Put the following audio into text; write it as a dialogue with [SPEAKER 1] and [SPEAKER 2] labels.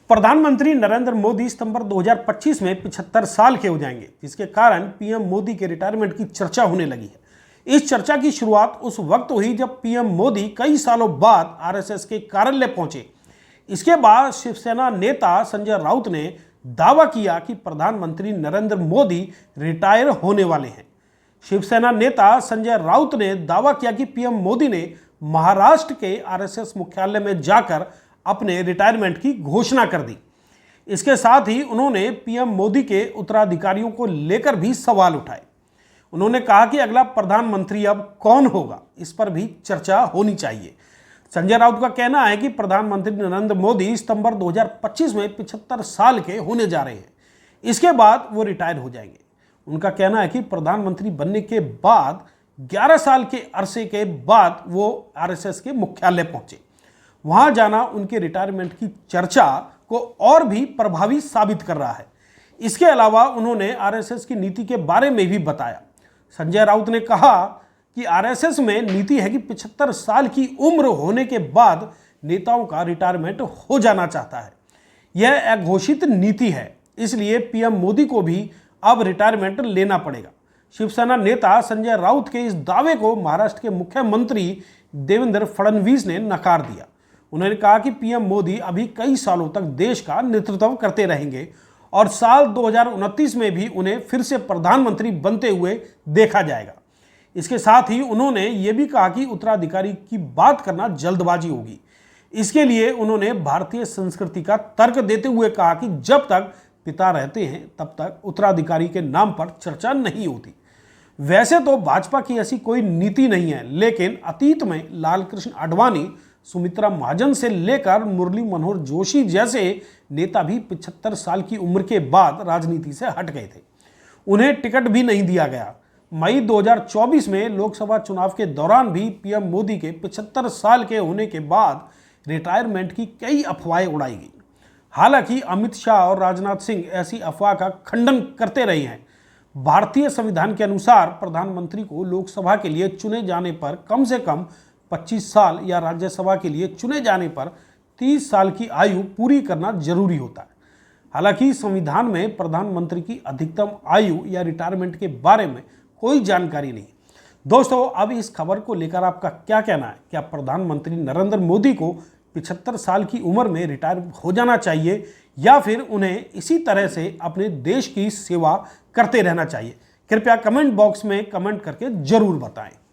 [SPEAKER 1] प्रधानमंत्री नरेंद्र मोदी सितंबर 2025 में 75 साल के हो जाएंगे, जिसके कारण पीएम मोदी के रिटायरमेंट की चर्चा होने लगी है। इस चर्चा की शुरुआत उस वक्त हुई जब पीएम मोदी कई सालों बाद आरएसएस के कार्यालय पहुंचे। इसके बाद शिवसेना नेता संजय राउत ने दावा किया कि प्रधानमंत्री नरेंद्र मोदी रिटायर होने वाले हैं। शिवसेना नेता संजय राउत ने दावा किया कि पीएम मोदी ने महाराष्ट्र के आरएसएस मुख्यालय में जाकर अपने रिटायरमेंट की घोषणा कर दी। इसके साथ ही उन्होंने पीएम मोदी के उत्तराधिकारियों को लेकर भी सवाल उठाए। उन्होंने कहा कि अगला प्रधानमंत्री अब कौन होगा, इस पर भी चर्चा होनी चाहिए। संजय राउत का कहना है कि प्रधानमंत्री नरेंद्र मोदी सितंबर 2025 में 75 साल के होने जा रहे हैं। इसके बाद वो रिटायर हो जाएंगे। उनका कहना है कि प्रधानमंत्री बनने के बाद 11 साल के अरसे के बाद वो आरएसएस के मुख्यालय पहुंचे। वहां जाना उनके रिटायरमेंट की चर्चा को और भी प्रभावी साबित कर रहा है। इसके अलावा उन्होंने आरएसएस की नीति के बारे में भी बताया। संजय राउत ने कहा कि आरएसएस में नीति है कि 75 साल की उम्र होने के बाद नेताओं का रिटायरमेंट हो जाना चाहता है। यह अघोषित नीति है, इसलिए पीएम मोदी को भी अब रिटायरमेंट लेना पड़ेगा। शिवसेना नेता संजय राउत के इस दावे को महाराष्ट्र के मुख्यमंत्री देवेंद्र फडणवीस ने नकार दिया। उन्होंने कहा कि पीएम मोदी अभी कई सालों तक देश का नेतृत्व करते रहेंगे और साल 2029 में भी उन्हें फिर से प्रधानमंत्री बनते हुए देखा जाएगा। इसके साथ ही उन्होंने ये भी कहा कि उत्तराधिकारी की बात करना जल्दबाजी होगी। इसके लिए उन्होंने भारतीय संस्कृति का तर्क देते हुए कहा कि जब तक पिता रहते हैं तब तक उत्तराधिकारी के नाम पर चर्चा नहीं होती। वैसे तो भाजपा की ऐसी कोई नीति नहीं है, लेकिन अतीत में लालकृष्ण आडवाणी, सुमित्रा महाजन से लेकर मुरली मनोहर जोशी जैसे नेता भी 75 साल की उम्र के बाद राजनीति से हट गए थे। उन्हें टिकट भी नहीं दिया गया। मई 2024 में लोकसभा चुनाव के दौरान भी पीएम मोदी के 75 साल के होने के बाद रिटायरमेंट की कई अफवाहें उड़ाई गई। हालांकि अमित शाह और राजनाथ सिंह ऐसी अफवाह का खंडन करते रहे हैं। भारतीय संविधान के अनुसार प्रधानमंत्री को लोकसभा के लिए चुने जाने पर कम से कम 25 साल या राज्यसभा के लिए चुने जाने पर 30 साल की आयु पूरी करना जरूरी होता है। हालांकि संविधान में प्रधानमंत्री की अधिकतम आयु या रिटायरमेंट के बारे में कोई जानकारी नहीं। दोस्तों, अब इस खबर को लेकर आपका क्या कहना है? क्या प्रधानमंत्री नरेंद्र मोदी को 75 साल की उम्र में रिटायर हो जाना चाहिए या फिर उन्हें इसी तरह से अपने देश की सेवा करते रहना चाहिए? कृपया कमेंट बॉक्स में कमेंट करके जरूर बताएं।